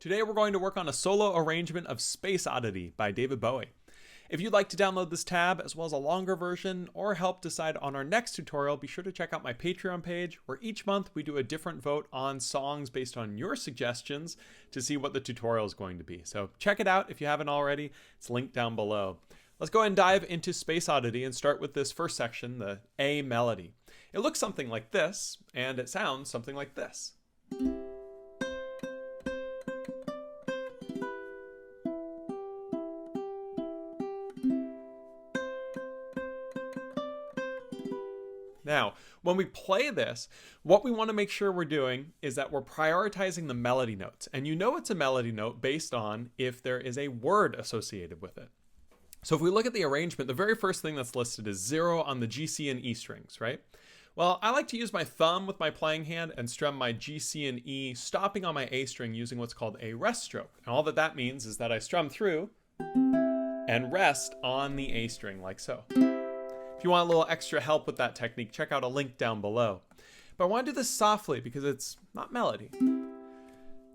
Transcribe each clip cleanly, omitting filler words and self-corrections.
Today we're going to work on a solo arrangement of Space Oddity by David Bowie. If you'd like to download this tab as well as a longer version or help decide on our next tutorial, be sure to check out my Patreon page where each month we do a different vote on songs based on your suggestions to see what the tutorial is going to be. So check it out if you haven't already. It's linked down below. Let's go ahead and dive into Space Oddity and start with this first section, the A melody. It looks something like this, and it sounds something like this. Now, when we play this, what we want to make sure we're doing is that we're prioritizing the melody notes. And you know it's a melody note based on if there is a word associated with it. So if we look at the arrangement, the very first thing that's listed is 0 on the G, C, and E strings, right? Well, I like to use my thumb with my playing hand and strum my G, C, and E, stopping on my A string using what's called a rest stroke. And all that means is that I strum through and rest on the A string like so. If you want a little extra help with that technique, check out a link down below. But I want to do this softly because it's not melody. Then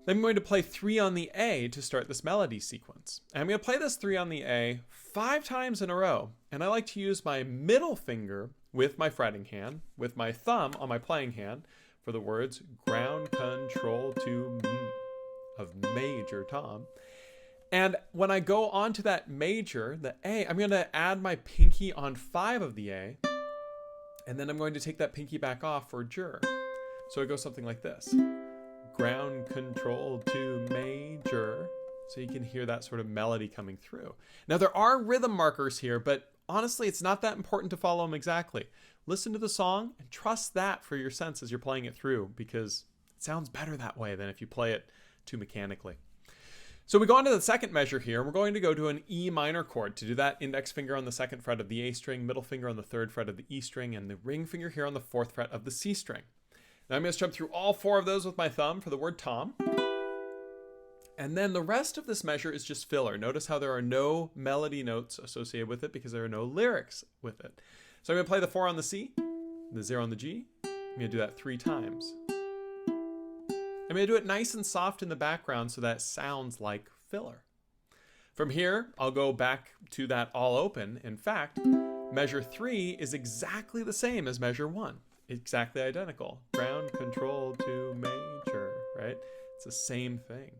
I'm going to play 3 on the A to start this melody sequence. And I'm going to play this 3 on the A 5 times in a row. And I like to use my middle finger with my fretting hand, with my thumb on my playing hand for the words ground control to of major tom. And when I go on to that major, the A, I'm going to add my pinky on 5 of the A, and then I'm going to take that pinky back off for jur. So it goes something like this. Ground control to major. So you can hear that sort of melody coming through. Now there are rhythm markers here, but honestly, it's not that important to follow them exactly. Listen to the song and trust that for your sense as you're playing it through, because it sounds better that way than if you play it too mechanically. So we go on to the second measure here. We're going to go to an E minor chord. To do that, index finger on the 2nd fret of the A string, middle finger on the 3rd fret of the E string, and the ring finger here on the 4th fret of the C string. Now I'm going to strum through all 4 of those with my thumb for the word tom. And then the rest of this measure is just filler. Notice how there are no melody notes associated with it because there are no lyrics with it. So I'm going to play the 4 on the C, the 0 on the G. I'm going to do that 3 times. I'm going to do it nice and soft in the background so that it sounds like filler. From here, I'll go back to that all open. In fact, measure 3 is exactly the same as measure 1. Exactly identical. Ground control to major, right? It's the same thing.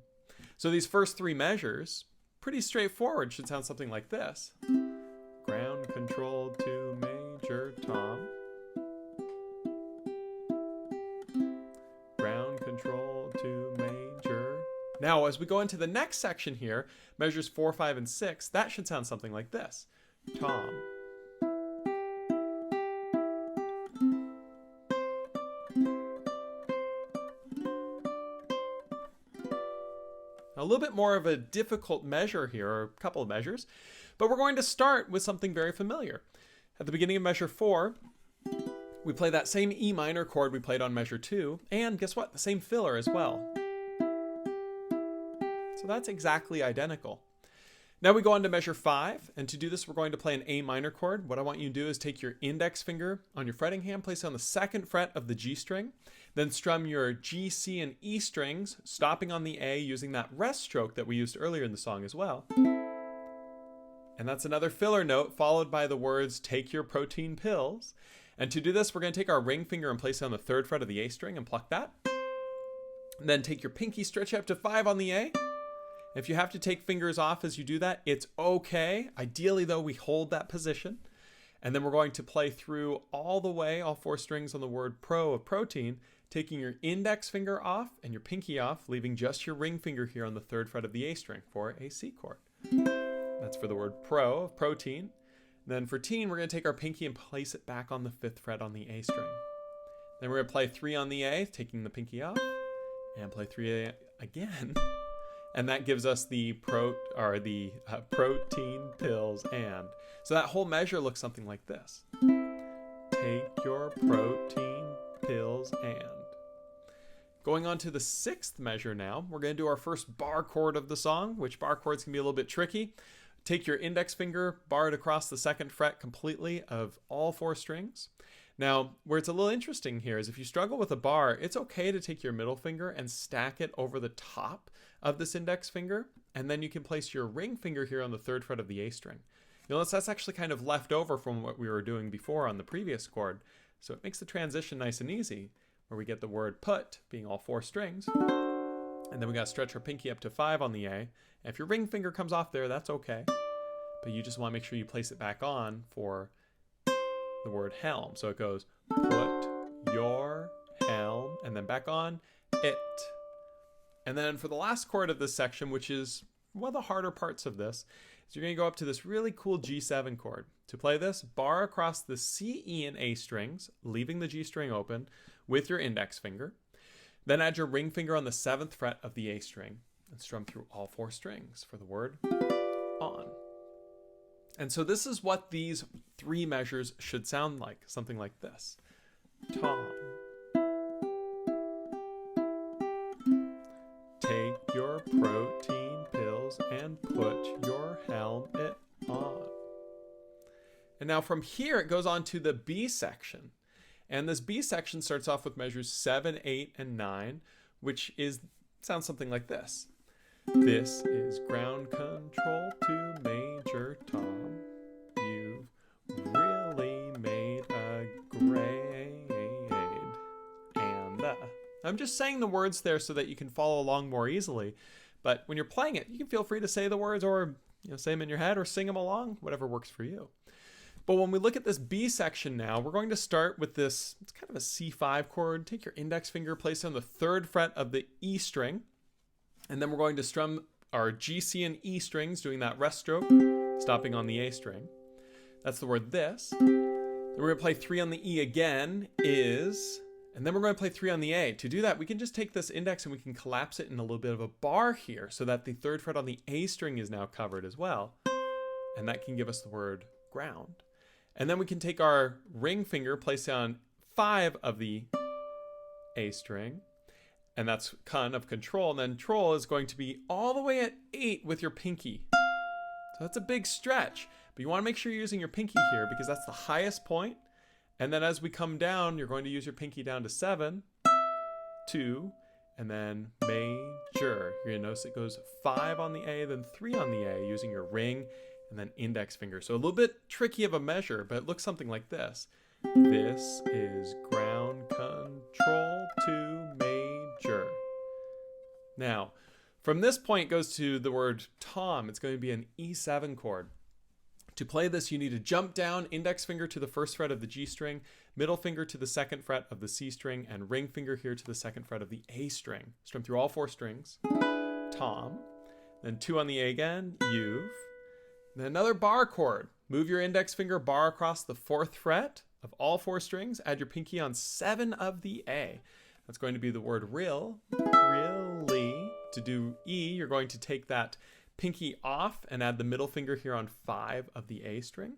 So these first 3 measures, pretty straightforward, should sound something like this. Ground control to major tom. Ground control to major. Now, as we go into the next section here, measures 4, 5, and 6, that should sound something like this. Tom. A little bit more of a difficult measure here, or a couple of measures, but we're going to start with something very familiar. At the beginning of measure 4, we play that same E minor chord we played on measure 2, and guess what? The same filler as well. So that's exactly identical. Now we go on to measure 5, and to do this we're going to play an A minor chord. What I want you to do is take your index finger on your fretting hand, place it on the 2nd fret of the G string, then strum your G, C, and E strings, stopping on the A using that rest stroke that we used earlier in the song as well. And that's another filler note followed by the words take your protein pills. And to do this, we're going to take our ring finger and place it on the 3rd fret of the A string and pluck that. And then take your pinky, stretch up to 5 on the A. If you have to take fingers off as you do that, it's okay. Ideally, though, we hold that position. And then we're going to play through all the way, all 4 strings on the word pro of protein, taking your index finger off and your pinky off, leaving just your ring finger here on the 3rd fret of the A string for a C chord. That's for the word pro of protein. Then for teen, we're going to take our pinky and place it back on the 5th fret on the A string. Then we're going to play 3 on the A, taking the pinky off, and play 3 again. And that gives us the protein pills and. So that whole measure looks something like this. Take your protein pills and. Going on to the 6th measure now, we're going to do our first bar chord of the song, which bar chords can be a little bit tricky. Take your index finger, bar it across the 2nd fret completely of all 4 strings. Now, where it's a little interesting here is if you struggle with a bar, it's okay to take your middle finger and stack it over the top of this index finger, and then you can place your ring finger here on the 3rd fret of the A string. You'll notice that's actually kind of left over from what we were doing before on the previous chord, so it makes the transition nice and easy, where we get the word put being all 4 strings, and then we got to stretch our pinky up to 5 on the A, and if your ring finger comes off there, that's okay, but you just want to make sure you place it back on for the word helm. So it goes, put your helm, and then back on it. And then for the last chord of this section, which is one of the harder parts of this, is you're going to go up to this really cool G7 chord. To play this, bar across the C, E, and A strings, leaving the G string open with your index finger. Then add your ring finger on the 7th fret of the A string and strum through all 4 strings for the word on. And so this is what these 3 measures should sound like, something like this. Tom. Take your protein pills and put your helmet on. And now from here it goes on to the B section. And this B section starts off with measures 7, 8, and 9, which sounds something like this. This is ground control to Major Tom. You've really made a grade. And I'm just saying the words there so that you can follow along more easily. But when you're playing it, you can feel free to say the words or say them in your head or sing them along, whatever works for you. But when we look at this B section now, we're going to start with this, it's kind of a C5 chord. Take your index finger, place it on the 3rd fret of the E string. And then we're going to strum our G, C, and E strings, doing that rest stroke, stopping on the A string. That's the word this. Then we're going to play 3 on the E again, is, and then we're going to play 3 on the A. To do that, we can just take this index and we can collapse it in a little bit of a bar here so that the 3rd fret on the A string is now covered as well. And that can give us the word ground. And then we can take our ring finger, place it on 5 of the A string, and that's con of control, and then troll is going to be all the way at 8 with your pinky. So that's a big stretch, but you want to make sure you're using your pinky here because that's the highest point. And then as we come down, you're going to use your pinky down to 7, 2, and then major. You're going to notice it goes 5 on the A, then 3 on the A, using your ring and then index finger. So a little bit tricky of a measure, but it looks something like this. This is ground control to major. Now, from this point goes to the word Tom. It's going to be an E7 chord. To play this, you need to jump down, index finger to the 1st fret of the G string, middle finger to the 2nd fret of the C string, and ring finger here to the 2nd fret of the A string. Strum through all 4 strings. Tom. Then 2 on the A again, you've. Then another bar chord. Move your index finger bar across the 4th fret of all 4 strings. Add your pinky on 7 of the A. That's going to be the word really. To do E, you're going to take that pinky off and add the middle finger here on 5 of the A string.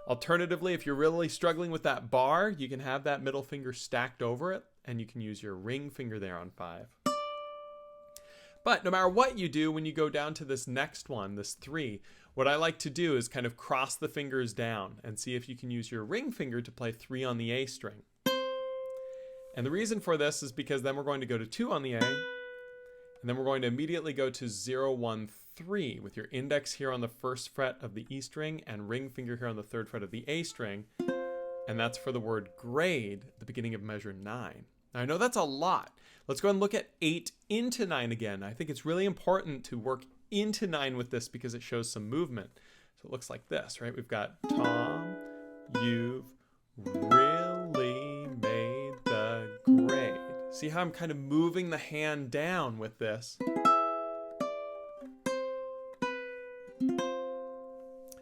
Alternatively, if you're really struggling with that bar, you can have that middle finger stacked over it, and you can use your ring finger there on 5. But no matter what you do, when you go down to this next one, this 3, what I like to do is kind of cross the fingers down and see if you can use your ring finger to play 3 on the A string. And the reason for this is because then we're going to go to 2 on the A, and then we're going to immediately go to 0, 1, 3 with your index here on the 1st fret of the E string and ring finger here on the 3rd fret of the A string. And that's for the word grade at the beginning of measure 9. Now I know that's a lot. Let's go and look at 8 into 9 again. I think it's really important to work into 9 with this because it shows some movement. So it looks like this, right? We've got Tom, you've really made the grade. See how I'm kind of moving the hand down with this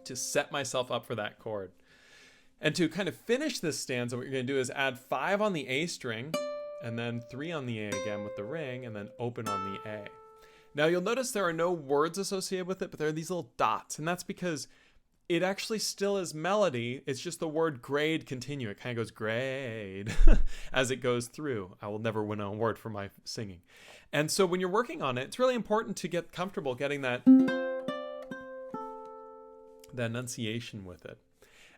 to set myself up for that chord. And to kind of finish this stanza, what you're going to do is add 5 on the A string, and then 3 on the A again with the ring, and then open on the A. Now you'll notice there are no words associated with it, but there are these little dots, and that's because it actually still is melody. It's just the word grade continue. It kind of goes grade as it goes through. I will never win an award for my singing. And so when you're working on it, it's really important to get comfortable getting that enunciation with it.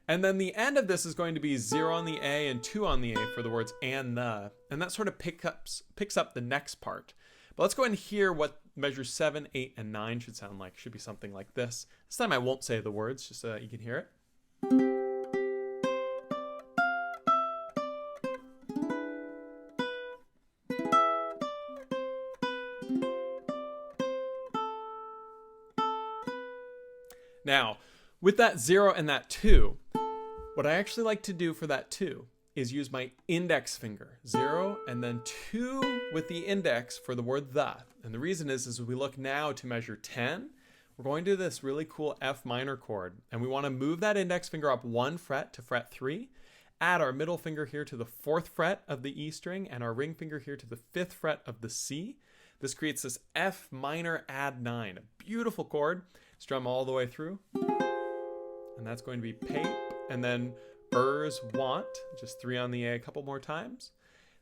And then the end of this is going to be 0 on the A and 2 on the A for the words and the. And that sort of picks up the next part. But let's go ahead and hear what measures 7, 8, and 9 should sound like. It should be something like this. This time I won't say the words, just so that you can hear it. Now, with that 0 and that 2, what I actually like to do for that 2 is use my index finger, 0 and then 2 with the index for the word the. And the reason is as we look now to measure 10, we're going to this really cool F minor chord. And we want to move that index finger up 1 fret to fret 3, add our middle finger here to the 4th fret of the E string, and our ring finger here to the 5th fret of the C. This creates this F minor add 9, a beautiful chord. Strum all the way through. And that's going to be pape, and then want, just 3 on the A a couple more times.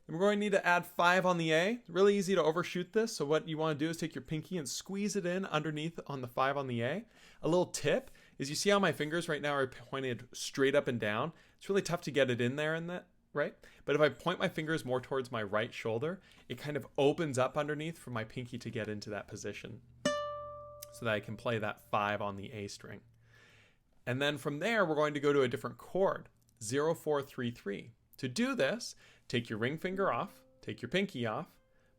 Then we're going to need to add 5 on the A. Really easy to overshoot this, so what you want to do is take your pinky and squeeze it in underneath on the 5 on the A. A little tip is you see how my fingers right now are pointed straight up and down? It's really tough to get it in there, right? But if I point my fingers more towards my right shoulder, it kind of opens up underneath for my pinky to get into that position, so that I can play that 5 on the A string. And then from there, we're going to go to a different chord, 0, 4, 3, 3. To do this, take your ring finger off, take your pinky off,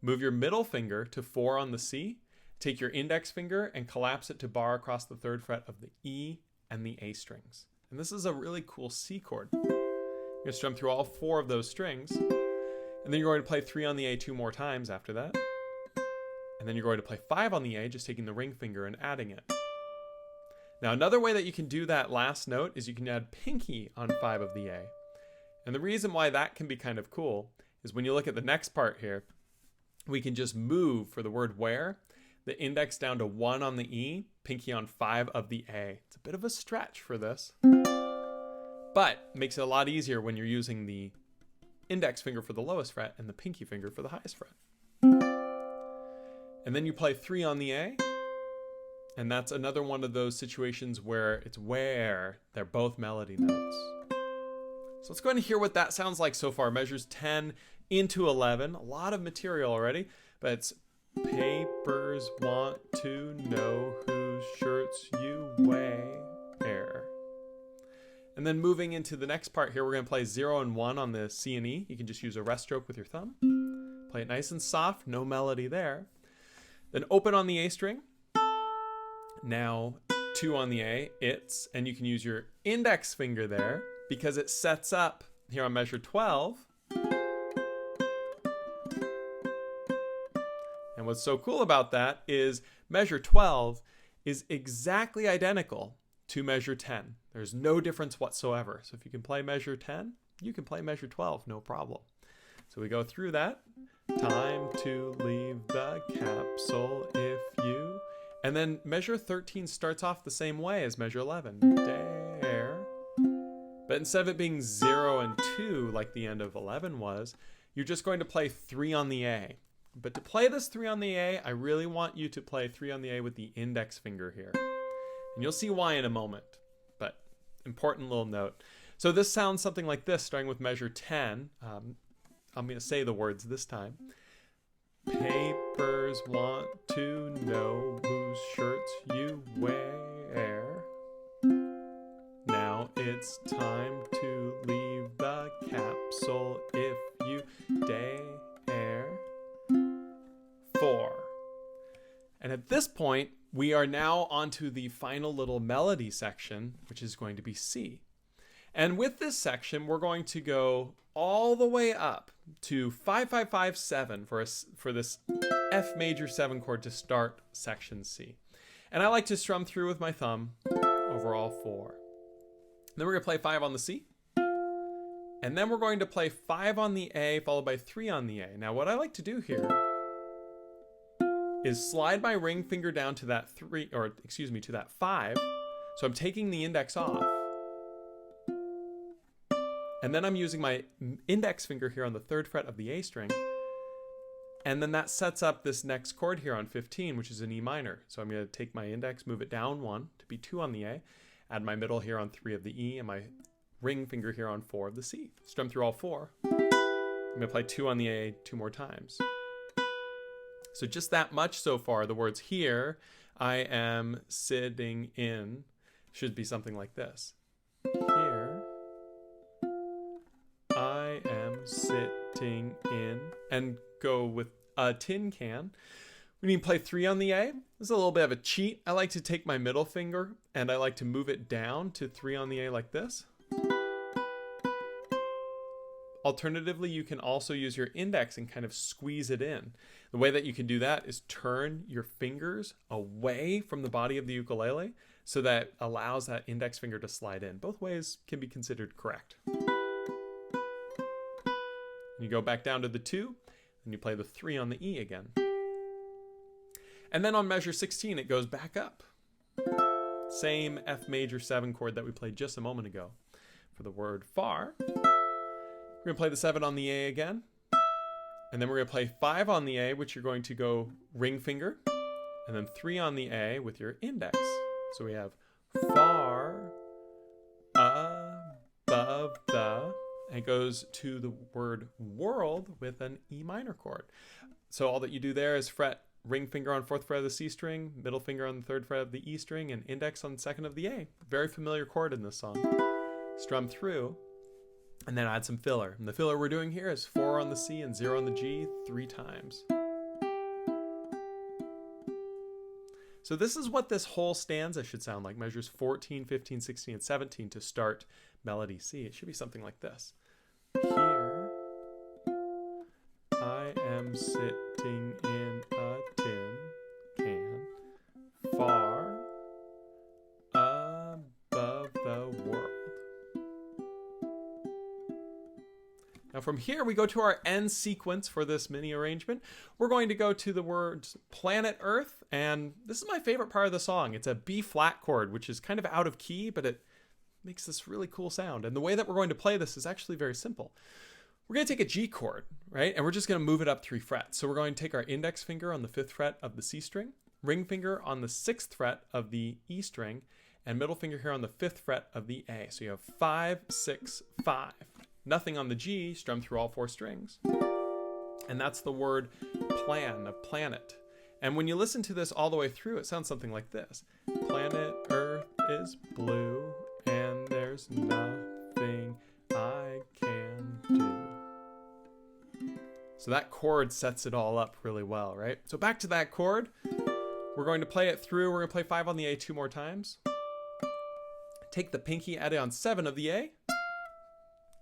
move your middle finger to 4 on the C, take your index finger and collapse it to bar across the 3rd fret of the E and the A strings. And this is a really cool C chord. You're going to strum through all 4 of those strings, and then you're going to play 3 on the A 2 more times after that. And then you're going to play 5 on the A, just taking the ring finger and adding it. Now, another way that you can do that last note is you can add pinky on 5 of the A. And the reason why that can be kind of cool is when you look at the next part here, we can just move for the word where, the index down to 1 on the E, pinky on 5 of the A. It's a bit of a stretch for this, but it makes it a lot easier when you're using the index finger for the lowest fret and the pinky finger for the highest fret. And then you play 3 on the A, and that's another one of those situations where it's where they're both melody notes. So let's go ahead and hear what that sounds like so far. Measures 10 into 11, a lot of material already, but it's papers want to know whose shirts you wear. And then moving into the next part here, we're going to play 0 and 1 on the C and E. You can just use a rest stroke with your thumb. Play it nice and soft, no melody there. Then open on the A string. Now 2 on the A, and you can use your index finger there because it sets up here on measure 12. And what's so cool about that is measure 12 is exactly identical to measure 10. There's no difference whatsoever. So if you can play measure 10, you can play measure 12, no problem. So we go through that. Time to leave the capsule if you... And then measure 13 starts off the same way as measure 11. Dare. But instead of it being 0 and 2 like the end of 11 was, you're just going to play 3 on the A. But to play this 3 on the A, I really want you to play 3 on the A with the index finger here. And you'll see why in a moment. But important little note. So this sounds something like this, starting with measure 10. I'm going to say the words this time. Papers want to know whose shirts you wear. Now it's time to leave the capsule if you dare. 4. And at this point, we are now onto the final little melody section, which is going to be C. And with this section, we're going to go all the way up to 5-5-5-7 for this F major 7 chord to start section C. And I like to strum through with my thumb over all 4. Then we're going to play 5 on the C. And then we're going to play 5 on the A followed by 3 on the A. Now what I like to do here is slide my ring finger down to that to that 5. So I'm taking the index off. And then I'm using my index finger here on the 3rd fret of the A string. And then that sets up this next chord here on 15, which is an E minor. So I'm going to take my index, move it down 1 to be 2 on the A, add my middle here on 3 of the E, and my ring finger here on 4 of the C. Strum through all 4. I'm going to play 2 on the A 2 more times. So just that much so far. The words here, I am sitting in, should be something like this. Here, I am sitting in, and go with a tin can. We need to play 3 on the A. This is a little bit of a cheat. I like to take my middle finger and I like to move it down to 3 on the A like this. Alternatively, you can also use your index and kind of squeeze it in. The way that you can do that is turn your fingers away from the body of the ukulele so that allows that index finger to slide in. Both ways can be considered correct. You go back down to the 2, and you play the 3 on the E again. And then on measure 16, it goes back up. Same F major 7 chord that we played just a moment ago. For the word far, we're going to play the 7 on the A again. And then we're going to play 5 on the A, which you're going to go ring finger. And then 3 on the A with your index. So we have far, above the, and it goes to the word world with an E minor chord. So all that you do there is fret ring finger on 4th fret of the C string, middle finger on the 3rd fret of the E string, and index on the 2nd of the A. Very familiar chord in this song. Strum through, and then add some filler. And the filler we're doing here is 4 on the C and 0 on the G 3 times. So this is what this whole stanza should sound like. Measures 14, 15, 16, and 17 to start melody C. It should be something like this. Here, I am sitting in a tin can, far above the world. Now from here, we go to our end sequence for this mini arrangement. We're going to go to the words planet Earth, and this is my favorite part of the song. It's a B flat chord, which is kind of out of key, but it makes this really cool sound. And the way that we're going to play this is actually very simple. We're going to take a G chord, right? And we're just going to move it up 3 frets. So we're going to take our index finger on the 5th fret of the C string, ring finger on the 6th fret of the E string, and middle finger here on the 5th fret of the A. So you have 5, 6, 5. Nothing on the G, strum through all 4 strings. And that's the word plan, of planet. And when you listen to this all the way through, it sounds something like this. Planet Earth is blue, and there's nothing I can do. So that chord sets it all up really well, right? So back to that chord. We're going to play it through. We're going to play 5 on the A 2 more times. Take the pinky, add it on 7 of the A.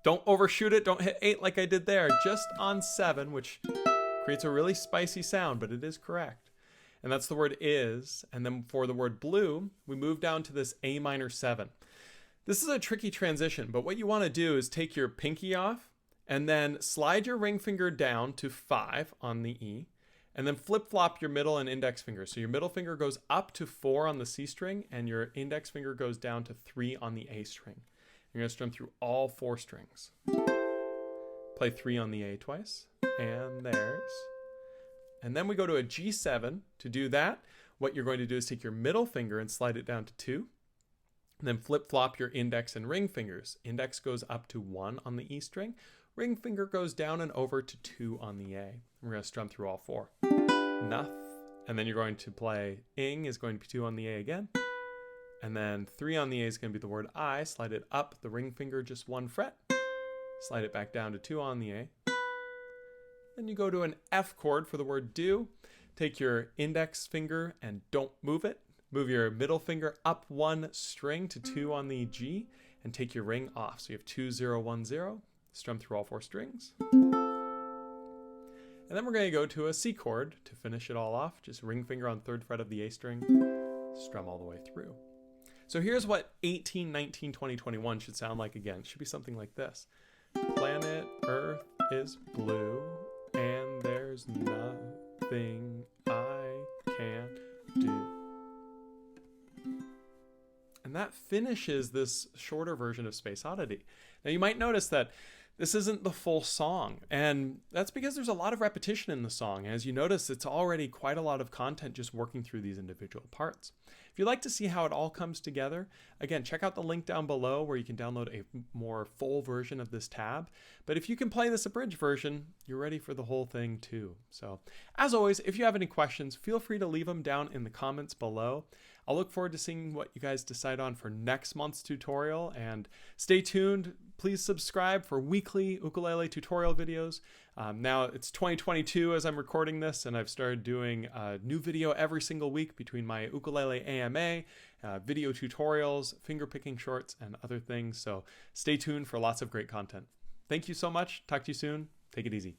Don't overshoot it. Don't hit 8 like I did there. Just on 7, which creates a really spicy sound, but it is correct. And that's the word is. And then for the word blue, we move down to this A minor 7. This is a tricky transition, but what you want to do is take your pinky off and then slide your ring finger down to 5 on the E, and then flip-flop your middle and index finger. So your middle finger goes up to 4 on the C string, and your index finger goes down to 3 on the A string. You're going to strum through all 4 strings. Play 3 on the A twice, and there's. And then we go to a G7. To do that, what you're going to do is take your middle finger and slide it down to 2, and then flip-flop your index and ring fingers. Index goes up to 1 on the E string, ring finger goes down and over to 2 on the A. We're going to strum through all 4. Nuff. And then you're going to play ing is going to be 2 on the A again. And then 3 on the A is going to be the word I. Slide it up the ring finger just 1 fret. Slide it back down to 2 on the A. Then you go to an F chord for the word do. Take your index finger and don't move it. Move your middle finger up 1 string to 2 on the G and take your ring off. So you have 2, 0, 1, 0. Strum through all 4 strings. And then we're going to go to a C chord to finish it all off. Just ring finger on 3rd fret of the A string. Strum all the way through. So here's what 18, 19, 20, 21 should sound like again. It should be something like this. Planet Earth is blue, and there's nothing I can do. And that finishes this shorter version of Space Oddity. Now you might notice that This isn't the full song, and that's because there's a lot of repetition in the song. As you notice, it's already quite a lot of content just working through these individual parts. If you'd like to see how it all comes together, again, check out the link down below where you can download a more full version of this tab. But if you can play this abridged version, you're ready for the whole thing too. So, as always, if you have any questions, feel free to leave them down in the comments below. I'll look forward to seeing what you guys decide on for next month's tutorial, and stay tuned. Please subscribe for weekly ukulele tutorial videos. Now it's 2022 as I'm recording this, and I've started doing a new video every single week between my ukulele AMA, video tutorials, fingerpicking shorts, and other things. So stay tuned for lots of great content. Thank you so much. Talk to you soon. Take it easy.